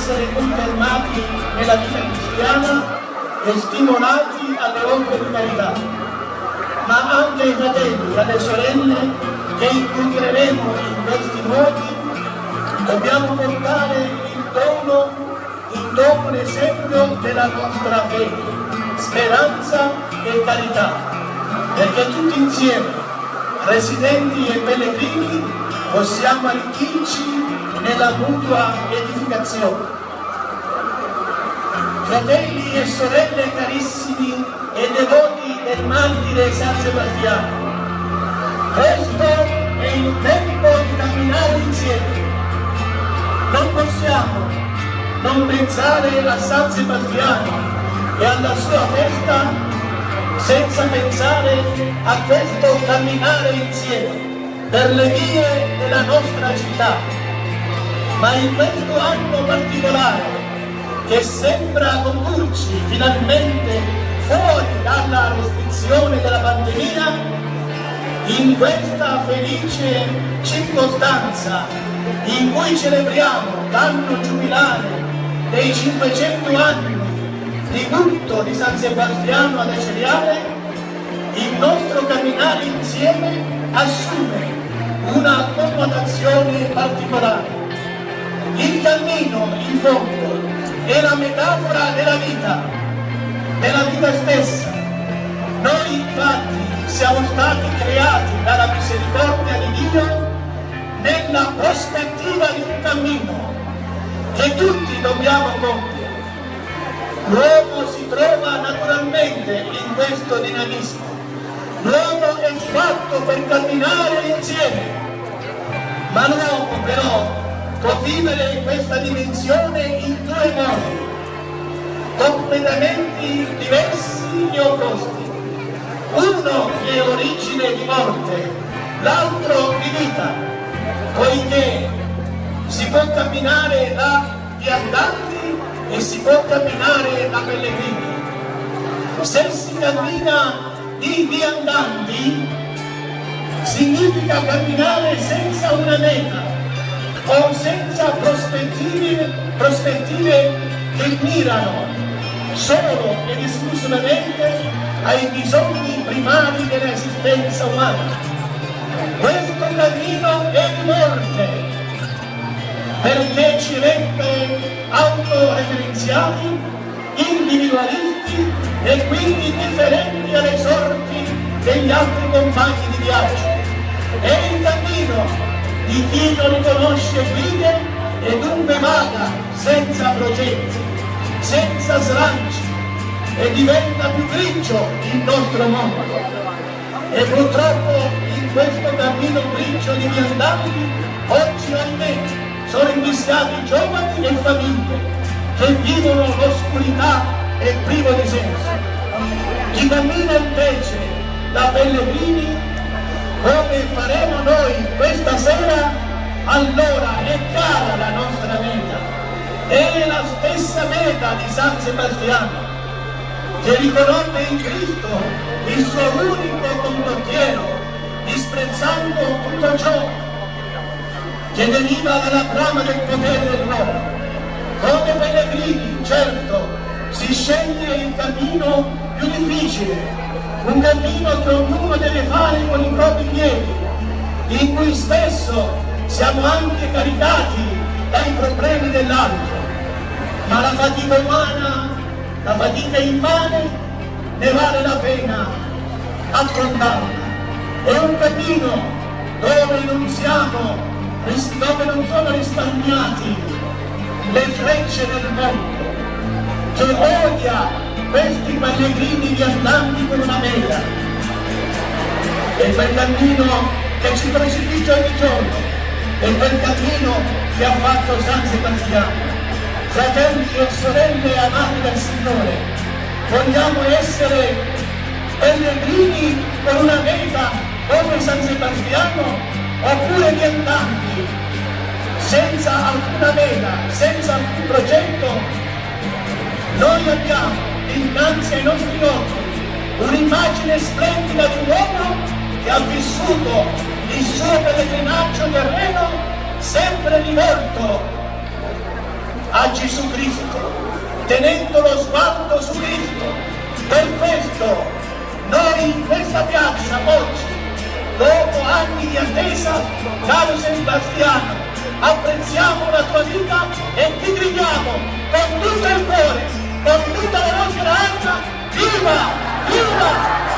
essere confermati nella vita cristiana e stimolati alle opere di carità, ma anche ai fratelli e alle sorelle che incontreremo in questi luoghi dobbiamo portare il dono esempio della nostra fede, speranza e carità, perché tutti insieme, residenti e pellegrini, possiamo arricchirci nella mutua edificazione. Fratelli e sorelle carissimi e devoti del martire San Sebastiano, questo è il tempo di camminare insieme. Non possiamo non pensare a San Sebastiano e alla sua festa senza pensare a questo camminare insieme per le vie della nostra città. Ma in questo anno particolare, che sembra condurci finalmente fuori dalla restrizione della pandemia, in questa felice circostanza in cui celebriamo l'anno giubilare dei 500 anni di culto di San Sebastiano ad Aceriale, il nostro camminare insieme assume una connotazione particolare. Il cammino, in fondo, è la metafora della vita stessa. Noi infatti siamo stati creati dalla misericordia di Dio nella prospettiva di un cammino che tutti dobbiamo compiere. L'uomo si trova naturalmente in questo dinamismo. L'uomo è fatto per camminare insieme, ma l'uomo però può vivere questa dimensione in due modi, completamente diversi e opposti. Uno è origine di morte, l'altro di vita, poiché si può camminare da viandanti e si può camminare da pellegrini. Se si cammina di viandanti significa camminare senza una meta o senza prospettive che mirano solo ed esclusivamente ai bisogni primari dell'esistenza umana. Questo cammino è di morte, perché ci rende autoreferenziali, individualisti e quindi differenti alle sorti degli altri compagni di viaggio. È il cammino di chi non riconosce guide e dunque vaga senza progetti, senza slanci, e diventa più grigio il nostro mondo. E purtroppo in questo cammino grigio di viandanti oggi, ahimè, sono invischiati giovani e famiglie che vivono l'oscurità e privo di senso. Chi cammina invece da pellegrini, come faremo noi questa sera, allora è chiara la nostra meta. È la stessa meta di San Sebastiano, che riconobbe in Cristo il suo unico condottiero, disprezzando tutto ciò che deriva dalla brama del potere dell'uomo. Come pellegrini, certo, si sceglie il cammino più difficile, un cammino che ognuno deve fare con i propri piedi, in cui spesso siamo anche caricati dai problemi dell'altro, ma la fatica umana, la fatica immane, ne vale la pena affrontarla. È un cammino dove non sono risparmiati le frecce del mondo, che odia questi pellegrini viandanti con una mela. È quel cammino che ci precipita ogni giorno, è quel cammino che ha fatto San Sebastiano. Fratelli e sorelle amati dal Signore, vogliamo essere pellegrini con una meta come San Sebastiano, oppure viandanti senza alcuna meta, senza alcun progetto? Noi abbiamo dinanzi ai nostri occhi un'immagine splendida di un uomo che ha vissuto il suo pellegrinaggio terreno sempre rivolto a Gesù Cristo, tenendo lo sguardo su Cristo. Per questo noi in questa piazza oggi, dopo anni di attesa, caro Sebastiano, apprezziamo la tua vita e ti gridiamo con tutto il cuore, con tutta la nostra anima, viva, viva,